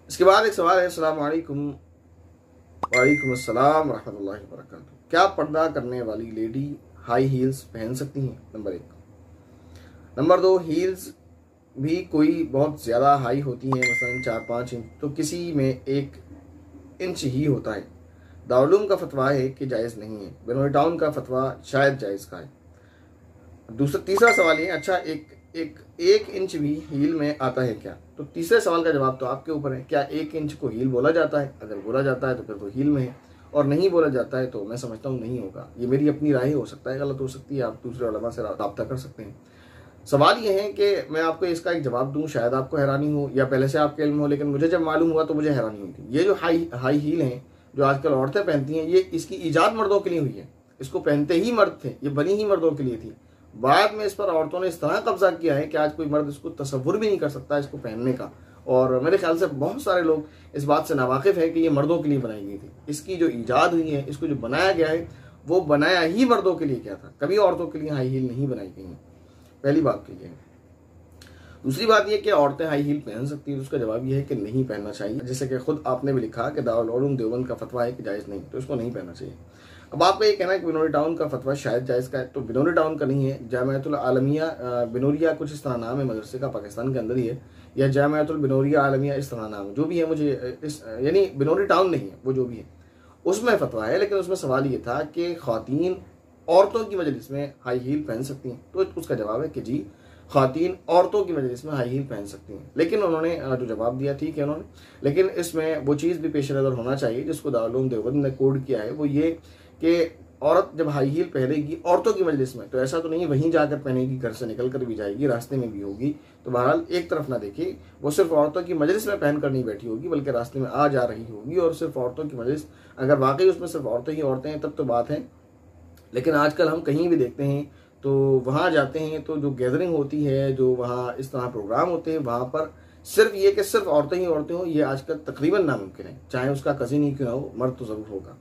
इसके बाद एक सवाल है, अस्सलाम वालेकुम। वालेकुम अस्सलाम रहमतुल्लाहि व बरकातहू। क्या पर्दा करने वाली लेडी हाई हील्स पहन सकती हैं? नंबर 1। नंबर 2, हील्स भी कोई बहुत ज़्यादा हाई होती हैं, मसलन 4-5 इंच, तो किसी में 1 इंच ही होता है। दारुल का फतवा है कि जायज़ नहीं है। बेनोरी टाउन का फतवा शायद जायज़ का है। तीसरा सवाल ये, अच्छा एक इंच भी हील में आता है क्या? तो तीसरे सवाल का जवाब तो आपके ऊपर है। क्या 1 इंच को हील बोला जाता है? अगर बोला जाता है तो फिर वो हील में है, और नहीं बोला जाता है तो मैं समझता हूँ नहीं होगा। ये मेरी अपनी राय हो सकता है, गलत हो सकती है, आप दूसरे उलमा से रब्ता कर सकते हैं। सवाल ये है कि मैं आपको इसका एक जवाब दूं, शायद आपको हैरानी हो या पहले से आपके इल्म हो, लेकिन मुझे जब मालूम हुआ तो मुझे हैरानी हुई थी। ये जो हाई हील हैं जो आजकल औरतें पहनती हैं, ये इसकी ईजाद मर्दों के लिए हुई है। इसको पहनते ही मर्द थे, ये बनी ही मर्दों के लिए थी। बाद में इस पर औरतों ने इस तरह कब्जा किया है कि आज कोई मर्द इसको तसव्वुर भी नहीं कर सकता इसको पहनने का। और मेरे ख्याल से बहुत सारे लोग इस बात से नावाकिफ है कि ये मर्दों के लिए बनाई गई थी। इसकी जो ईजाद हुई है, इसको जो बनाया गया है, वो बनाया ही मर्दों के लिए किया था, कभी औरतों के लिए हाई हील नहीं बनाई गई है। पहली बात तो ये है। दूसरी बात यह कि औरतें हाई हील पहन सकती हैं, तो उसका जवाब यह है कि नहीं पहनना चाहिए। जैसे कि खुद आपने भी लिखा कि दारुल उलूम देवबंद का फतवा है कि जायज़ नहीं, तो इसको नहीं पहनना चाहिए। अब आपका ये कहना है कि बिनोरी टाउन का फतवा शायद जायज़ का है, तो बिनोरी टाउन का नहीं है, जामियातुल आलमिया बिनोरिया कुछ इस तरह नाम है मदरसे का, पाकिस्तान के अंदर ही है, या जामियातुल बिनोरिया आलमिया इस तरह नाम, जो भी है, मुझे इस यानी बिनोरी टाउन नहीं है, वो जो भी है उसमें फतवा है। लेकिन उसमें सवाल ये था कि ख़वातीन औरतों की मजलिस में हाई हील पहन सकती हैं, तो उसका जवाब है कि जी, ख़वातीन औरतों की मजलिस में हाई हील पहन सकती हैं। लेकिन उन्होंने जो जवाब दिया, ठीक है उन्होंने, लेकिन इसमें वो चीज़ भी पेश नज़र होना चाहिए जिसको दारुल उलूम देवबंद ने कोड किया है, वो ये कि औरत जब हाई हील पहनेगी औरतों की मजलिस में, तो ऐसा तो नहीं वहीं जाकर पहनेगी, घर से निकल कर भी जाएगी, रास्ते में भी होगी। तो बहरहाल एक तरफ ना देखिए, वो सिर्फ औरतों की मजलिस में पहन कर नहीं बैठी होगी, बल्कि रास्ते में आ जा रही होगी। और सिर्फ औरतों की मजलिस, अगर वाकई उसमें सिर्फ औरतें ही औरतें हैं तब तो बात है। लेकिन आजकल हम कहीं भी देखते हैं तो वहाँ जाते हैं तो जो गैदरिंग होती है, जो वहाँ इस तरह प्रोग्राम होते हैं, वहाँ पर सिर्फ ये कि सिर्फ औरतें ही औरतें हों, ये आजकल तकरीबन नामुमकिन है। चाहे उसका कज़िन ही क्यों ना हो, मर्द तो ज़रूर होगा।